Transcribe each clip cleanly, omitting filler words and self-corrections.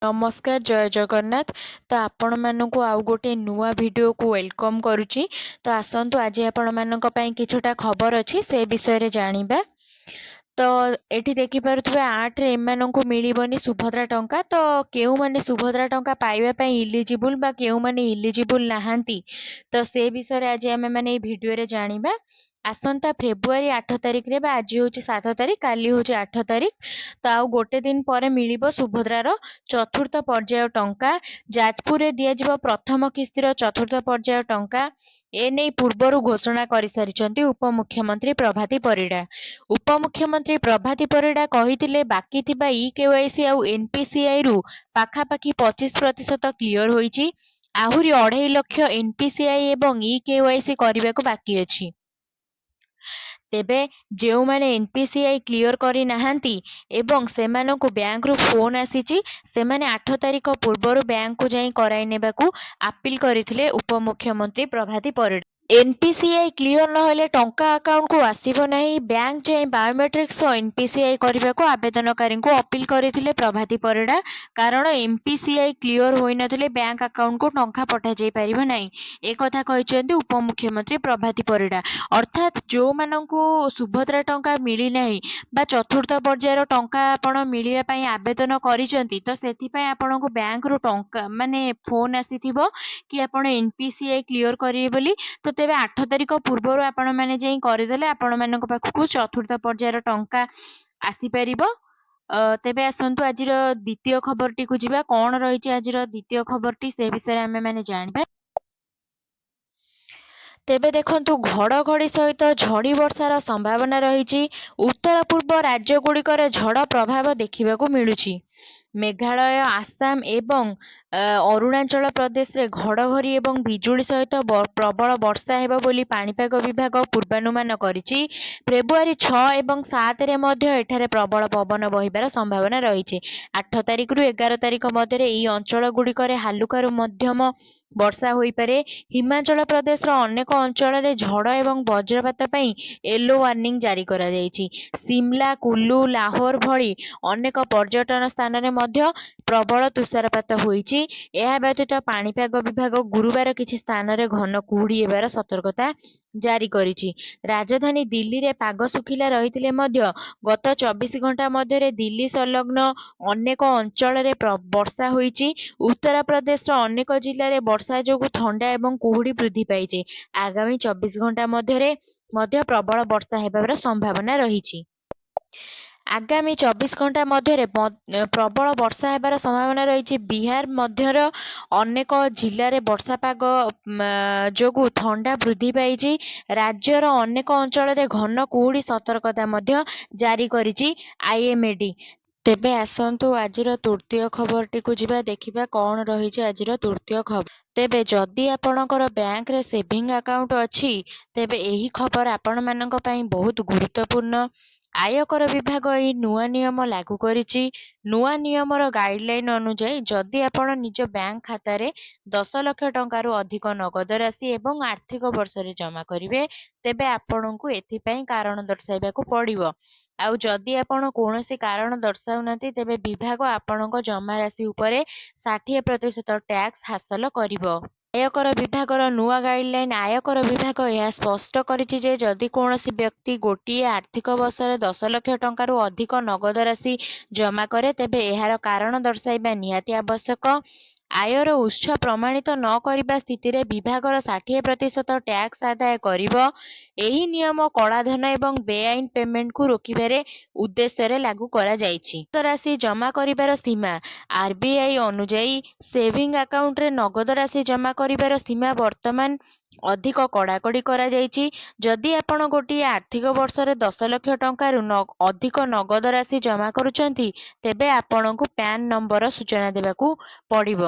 नमस्कार जय जगन्नाथ। तो आपण मानकु आउ गोटे नुआ वीडियो को वेलकम करुची। तो आसंतु आज आपण मानक पई किछुटा खबर अछि से विषय रे जानिबा। तो एठी देखि पारुथबे 8 रे एमानंकु मिलिबनी सुभद्रा टंका। तो केउ माने सुभद्रा टंका पाइबा पई इलिजिबल बा केउ माने इलिजिबल नाहांती, तो से विषय रे आज आमे माने ए वीडियो रे जानिबा। आसंता फेब्रुआरी 8 तारिख रे बा आज होची 7 तारिख, काली होची 8 तारिख। तो आउ गोटे दिन परे मिलिबो सुभद्रार चतुर्थ पर्याय टंका। जाजपुर रे दिया जिवो प्रथम किस्तीर चतुर्थ पर्याय टंका। ए नै पूर्वरु घोषणा करि सारिचंती उपमुख्यमंत्री प्रभाती परिडा। उपमुख्यमंत्री प्रभाती परिडा कहिथिले बाकी थिबा केवाईसी आउ एनपीसीआई रु पाखापाखि 25% क्लियर होईची। आहुरी 2.5 लाख एनपीसीआई एवं केवाईसी करबाको बाकी अछि। तेबे जेउ माने एनपीसीआई क्लियर करि नाहांती एवं सेमानकु बैंक रु फोन आसीची, सेमाने 8 तारिख पूर्वरु बैंक को जाई कराई नेबाकू अपील करिथिले उपमुख्यमंत्री प्रभाती परिडा। एनपीसीआई क्लियर नहेले टंका अकाउंट को आसीबो नाही। बैंक जाई बायोमेट्रिक सो एनपीसीआई करबाकू आवेदनकारी को अपील करिथिले प्रभाती परिडा। कारण एनपीसीआई क्लियर होई नथिले बैंक अकाउंट को टंका पठा जाई परिबो नाही। ए कथा कहिसेंती उपमुख्यमंत्री प्रभाती परिडा। अर्थात जो माननकु सुभद्रा टंका मिली नाही बा चतुर्थ पर्यायर टंका आपण मिलिया पई आवेदन करिसेंती, तो सेथि पई आपनको बैंक रु टंका माने फोन आसीथिबो कि आपण एनपीसीआई क्लियर करिवे बोली। तो तेबे 8 तारिख पूर्वरु आपण माने जाई करिदेले आपण मानक पाखकु चतुर्थ पर्यायर टंका आसी परिबो। तेबे आसंतु आजिर द्वितीय खबरटी को जिबा। कोन रहिछि आजिर द्वितीय खबरटी से विषय आमे माने जानिबा। तेबे देखंतु घड़घड़ी सहित झड़ी वर्षार संभावना रहिछि। उत्तर पूर्व राज्य गुड़िकर झड़ प्रभाव देखिबाकू मिलुछि। मेघालय, आसाम एवं अरुणाचल प्रदेश रे घड़घड़ी एवं बिजुली सहित प्रबल वर्षा हेबो बोली पाणीपाग विभाग पूर्वानुमान करिछि। फेब्रुआरी 6 एवं 7 रे मध्य एठारे प्रबल पवन बहिबार संभावना रहिछि। 8 तारिख रु 11 तारिख मध्य एई अंचल गुड़िकरे हालुकारू मध्यम वर्षा होई पारे। हिमाचल प्रदेश रो अनेक अंचल रे झड़ एवं वज्रपात पई येलो वार्निंग जारी करा जायछि। सिमला, कुल्लू, लाहौर भली अनेक पर्यटन स्थान रे मध्य प्रबल तुषारपात होईछि। ଏହା ବ୍ୟତୀତ ପାଣିପାଗ ବିଭାଗ ଗୁରୁବାର କିଛି ସ୍ଥାନରେ ଘନ କୁହୁଡ଼ି ହେବାର ସତର୍କତା ଜାରି କରିଛି। ରାଜଧାନୀ ଦିଲ୍ଲୀରେ ପାଗ ଶୁଖିଲା ରହିଥିଲେ ମଧ୍ୟ ଗତ 24 ଘଣ୍ଟା ମଧ୍ୟରେ ଦିଲ୍ଲୀ ସଂଲଗ୍ନ ଅନେକ ଅଞ୍ଚଳରେ ବର୍ଷା ହୋଇଛି। ଉତ୍ତରପ୍ରଦେଶର ଅନେକ ଜିଲ୍ଲାରେ ବର୍ଷା ଯୋଗୁଁ ଥଣ୍ଡା ଏବଂ କୁହୁଡ଼ି ବୃଦ୍ଧି ପାଇଛି। ଆଗାମୀ 24 ଘଣ୍ଟା ମଧ୍ୟରେ ମଧ୍ୟ ପ୍ରବଳ ବର୍ଷା ହେବାର ସମ୍ଭାବନା ରହିଛି। ଆଗାମୀ 24 ଘଣ୍ଟା ମଧ୍ୟରେ ପ୍ରବଳ ବର୍ଷା ହେବାର ସମ୍ଭାବନା ରହିଛି। ବିହାର ମଧ୍ୟର ଅନେକ ଜିଲ୍ଲାରେ ବର୍ଷା ପାଗ ଯୋଗୁଁ ଥଣ୍ଡା ବୃଦ୍ଧି ପାଇଛି। ରାଜ୍ୟର ଅନେକ ଅଞ୍ଚଳରେ ଘନ କୁହୁଡ଼ି ସତର୍କତା ମଧ୍ୟ ଜାରି କରିଛି ଆଇଏମଡି। ତେବେ ଆସନ୍ତୁ ଆଜିର ତୃତୀୟ ଖବରଟିକୁ ଯିବା, ଦେଖିବା କ'ଣ ରହିଛି ଆଜିର ତୃତୀୟ ଖବର। ତେବେ ଯଦି ଆପଣଙ୍କର ବ୍ୟାଙ୍କରେ ସେଭିଂ ଆକାଉଣ୍ଟ ଅଛି, ତେବେ ଏହି ଖବର ଆପଣମାନଙ୍କ ପାଇଁ ବହୁତ ଗୁରୁତ୍ୱପୂର୍ଣ୍ଣ। ଆୟକର ବିଭାଗ ଏହି ନୂଆ ନିୟମ ଲାଗୁ କରିଛି। ନୂଆ ନିୟମର ଗାଇଡଲାଇନ ଅନୁଯାୟୀ ଯଦି ଆପଣ ନିଜ ବ୍ୟାଙ୍କ ଖାତାରେ 10 ଲକ୍ଷ ଟଙ୍କାରୁ ଅଧିକ ନଗଦ ରାଶି ଏବଂ ଆର୍ଥିକ ବର୍ଷରେ ଜମା କରିବେ, ତେବେ ଆପଣଙ୍କୁ ଏଥିପାଇଁ କାରଣ ଦର୍ଶାଇବାକୁ ପଡ଼ିବ। ଆଉ ଯଦି ଆପଣ କୌଣସି କାରଣ ଦର୍ଶାଉନାହାନ୍ତି, ତେବେ ବିଭାଗ ଆପଣଙ୍କ ଜମା ରାଶି ଉପରେ 60% ଟ୍ୟାକ୍ସ ହାସଲ କରିବ। ଆୟକର ବିଭାଗର ନୂଆ ଗାଇଡଲାଇନ। ଆୟକର ବିଭାଗ ଏହା ସ୍ପଷ୍ଟ କରିଛି ଯେ ଯଦି କୌଣସି ବ୍ୟକ୍ତି ଗୋଟିଏ ଆର୍ଥିକ ବର୍ଷରେ 10 ଲକ୍ଷ ଟଙ୍କାରୁ ଅଧିକ ନଗଦ ରାଶି ଜମା କରେ, ତେବେ ଏହାର କାରଣ ଦର୍ଶାଇବା ନିହାତି ଆବଶ୍ୟକ। ଆୟର ଉତ୍ସ ପ୍ରମାଣିତ ନ କରିବା ସ୍ଥିତିରେ ବିଭାଗର 60% ଟ୍ୟାକ୍ସ ଆଦାୟ କରିବ। ଏହି ନିୟମ କଳାଧନ ଏବଂ ବେଆଇନ ପେମେଣ୍ଟକୁ ରୋକିବାରେ ଉଦ୍ଦେଶ୍ୟରେ ଲାଗୁ କରାଯାଇଛି। ନଗଦ ରାଶି ଜମା କରିବାର ସୀମା। ଆରବିଆଇ ଅନୁଯାୟୀ ସେଭିଂ ଆକାଉଣ୍ଟରେ ନଗଦ ରାଶି ଜମା କରିବାର ସୀମା ବର୍ତ୍ତମାନ ଅଧିକ କଡ଼ାକଡ଼ି କରାଯାଇଛି। ଯଦି ଆପଣ ଗୋଟିଏ ଆର୍ଥିକ ବର୍ଷରେ 10 ଲକ୍ଷ ଟଙ୍କାରୁ ଅଧିକ ନଗଦ ରାଶି ଜମା କରୁଛନ୍ତି, ତେବେ ଆପଣଙ୍କୁ ପ୍ୟାନ ନମ୍ବର ସୂଚନା ଦେବାକୁ ପଡ଼ିବ।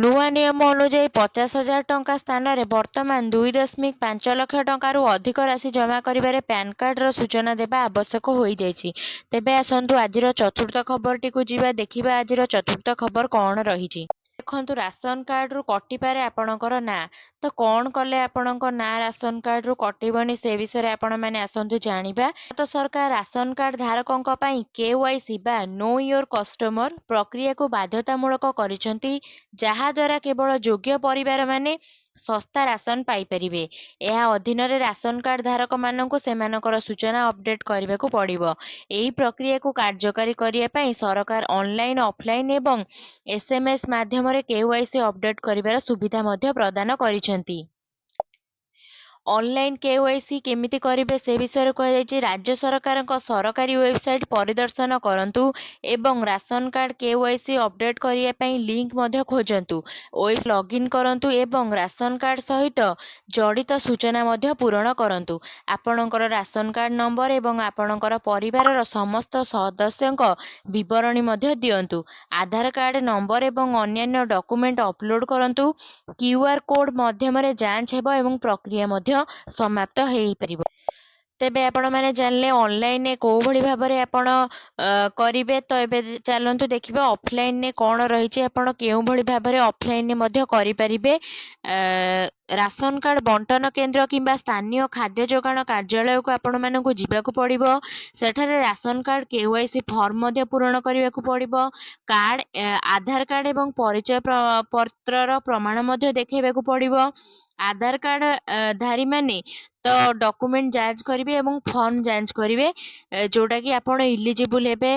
ନୂଆ ନିୟମ ଅନୁଯାୟୀ 50,000 ଟଙ୍କା ସ୍ଥାନରେ ବର୍ତ୍ତମାନ 2.5 ଲକ୍ଷ ଟଙ୍କାରୁ ଅଧିକ ରାଶି ଜମା କରିବାରେ ପ୍ୟାନ କାର୍ଡର ସୂଚନା ଦେବା ଆବଶ୍ୟକ ହୋଇଯାଇଛି। ତେବେ ଆସନ୍ତୁ ଆଜିର ଚତୁର୍ଥ ଖବରଟିକୁ ଯିବା, ଦେଖିବା ଆଜିର ଚତୁର୍ଥ ଖବର କ'ଣ ରହିଛି। ଦେଖନ୍ତୁ ରାସନ କାର୍ଡ଼ରୁ କଟିପାରେ ଆପଣଙ୍କର ନାଁ। ତ କ'ଣ କଲେ ଆପଣଙ୍କ ନାଁ ରାସନ କାର୍ଡ଼ରୁ କଟିବନି ସେ ବିଷୟରେ ଆପଣମାନେ ଆସନ୍ତୁ ଜାଣିବା। ଭାରତ ସରକାର ରାସନ କାର୍ଡ଼ ଧାରକଙ୍କ ପାଇଁ KYC ବା ନୋ ୟୋର କଷ୍ଟମର ପ୍ରକ୍ରିୟାକୁ ବାଧ୍ୟତାମୂଳକ କରିଛନ୍ତି, ଯାହାଦ୍ୱାରା କେବଳ ଯୋଗ୍ୟ ପରିବାରମାନେ ଶସ୍ତା ରାସନ ପାଇପାରିବେ। ଏହା ଅଧୀନରେ ରାସନ କାର୍ଡ଼ ଧାରକମାନଙ୍କୁ ସେମାନଙ୍କର ସୂଚନା ଅପଡେଟ୍ କରିବାକୁ ପଡ଼ିବ। ଏହି ପ୍ରକ୍ରିୟାକୁ କାର୍ଯ୍ୟକାରୀ କରିବା ପାଇଁ ସରକାର ଅନଲାଇନ୍, ଅଫଲାଇନ୍ ଏବଂ SMS ମାଧ୍ୟମରେ KYC ଅପଡେଟ୍ କରିବାର ସୁବିଧା ମଧ୍ୟ ପ୍ରଦାନ କରିଛନ୍ତି। ଅନଲାଇନ୍ KYC କେମିତି କରିବେ ସେ ବିଷୟରେ କୁହାଯାଇଛି। ରାଜ୍ୟ ସରକାରଙ୍କ ସରକାରୀ ୱେବସାଇଟ୍ ପରିଦର୍ଶନ କରନ୍ତୁ ଏବଂ ରାସନ କାର୍ଡ଼ KYC ଅପଡେଟ୍ କରିବା ପାଇଁ ଲିଙ୍କ ମଧ୍ୟ ଖୋଜନ୍ତୁ। ୱେବ୍ ଲଗ୍ଇନ୍ କରନ୍ତୁ ଏବଂ ରାସନ କାର୍ଡ଼ ସହିତ ଜଡ଼ିତ ସୂଚନା ମଧ୍ୟ ପୂରଣ କରନ୍ତୁ। ଆପଣଙ୍କର ରାସନ କାର୍ଡ଼ ନମ୍ବର ଏବଂ ଆପଣଙ୍କର ପରିବାରର ସମସ୍ତ ସଦସ୍ୟଙ୍କ ବିବରଣୀ ମଧ୍ୟ ଦିଅନ୍ତୁ। ଆଧାର କାର୍ଡ଼ ନମ୍ବର ଏବଂ ଅନ୍ୟାନ୍ୟ ଡକୁମେଣ୍ଟ ଅପଲୋଡ଼ କରନ୍ତୁ। QR କୋଡ୍ ମାଧ୍ୟମରେ ଯାଞ୍ଚ ହେବ ଏବଂ ପ୍ରକ୍ରିୟା ମଧ୍ୟ ସମାପ୍ତ ହେଇପାରିବ। ତେବେ ଆପଣମାନେ ଜାଣିଲେ ଅନଲାଇନରେ କୋଉ ଭଳି ଭାବରେ ଆପଣ କରିବେ। ତ ଏବେ ଚାଲନ୍ତୁ ଦେଖିବା ଅଫଲାଇନରେ କ'ଣ ରହିଛି, ଆପଣ କେଉଁଭଳି ଭାବରେ ଅଫଲାଇନରେ ମଧ୍ୟ କରିପାରିବେ। ରାସନ କାର୍ଡ଼ ବଣ୍ଟନ କେନ୍ଦ୍ର କିମ୍ବା ସ୍ଥାନୀୟ ଖାଦ୍ୟ ଯୋଗାଣ କାର୍ଯ୍ୟାଳୟକୁ ଆପଣମାନଙ୍କୁ ଯିବାକୁ ପଡ଼ିବ। ସେଠାରେ ରାସନ କାର୍ଡ଼ KYC ଫର୍ମ ମଧ୍ୟ ପୂରଣ କରିବାକୁ ପଡ଼ିବ। ଆଧାର କାର୍ଡ଼ ଏବଂ ପରିଚୟ ପତ୍ରର ପ୍ରମାଣ ମଧ୍ୟ ଦେଖାଇବାକୁ ପଡ଼ିବ। ଆଧାର କାର୍ଡ଼ ଧାରୀମାନେ ତ ଡକୁମେଣ୍ଟ ଯାଞ୍ଚ କରିବେ ଏବଂ ଫର୍ମ ଯାଞ୍ଚ କରିବେ, ଯୋଉଟାକି ଆପଣ ଇଲିଜିବୁଲ୍ ହେବେ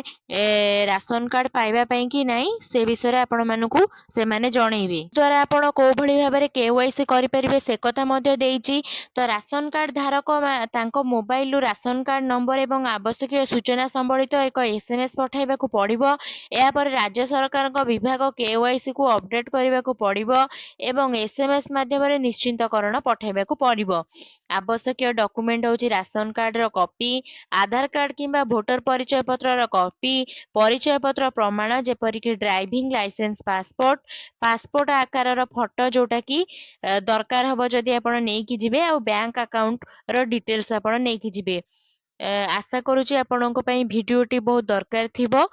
ରାସନ କାର୍ଡ଼ ପାଇବା ପାଇଁ କି ନାହିଁ ସେ ବିଷୟରେ ଆପଣମାନଙ୍କୁ ସେମାନେ ଜଣେଇବେ। ଦ୍ୱାରା ଆପଣ କୋଉଭଳି ଭାବରେ KYC କରିପାରିବେ ସେ କଥା ମଧ୍ୟ ଦେଇଛି। ତ ରାସନ କାର୍ଡ଼ ଧାରକ ତାଙ୍କ ମୋବାଇଲରୁ ରାସନ କାର୍ଡ଼ ନମ୍ବର ଏବଂ ଆବଶ୍ୟକୀୟ ସୂଚନା ସମ୍ବଳିତ ଏକ SMS ପଠାଇବାକୁ ପଡ଼ିବ। ଏହାପରେ ରାଜ୍ୟ ସରକାରଙ୍କ ବିଭାଗ KYCକୁ ଅପଡେଟ୍ କରିବାକୁ ପଡ଼ିବ ଏବଂ SMS ମାଧ୍ୟମରେ ନିଶ୍ଚିତକରଣ ପଠାଇବାକୁ ପଡ଼ିବ। ଆବଶ୍ୟକୀୟ ଡକୁମେଣ୍ଟ ହେଉଛି ରାସନ କାର୍ଡ଼ର କପି, ଆଧାର କାର୍ଡ଼ କିମ୍ବା ଭୋଟର ପରିଚୟ ପତ୍ରର କପି, ପରିଚୟ ପତ୍ର ପ୍ରମାଣ ଯେପରିକି ଡ୍ରାଇଭିଂ ଲାଇସେନ୍ସ, ପାସପୋର୍ଟ ଆକାରର ଫଟୋ ଯୋଉଟାକି ଦରକାର ହେବ ଯଦି ଆପଣ ନେଇକି ଯିବେ, ଆଉ ବ୍ୟାଙ୍କ ଆକାଉଣ୍ଟର ଡିଟେଲ୍ସ ଆପଣ ନେଇକି ଯିବେ। ଆଶା କରୁଛି ଆପଣଙ୍କ ପାଇଁ ଭିଡ଼ିଓଟି ବହୁତ ଦରକାର ଥିବ।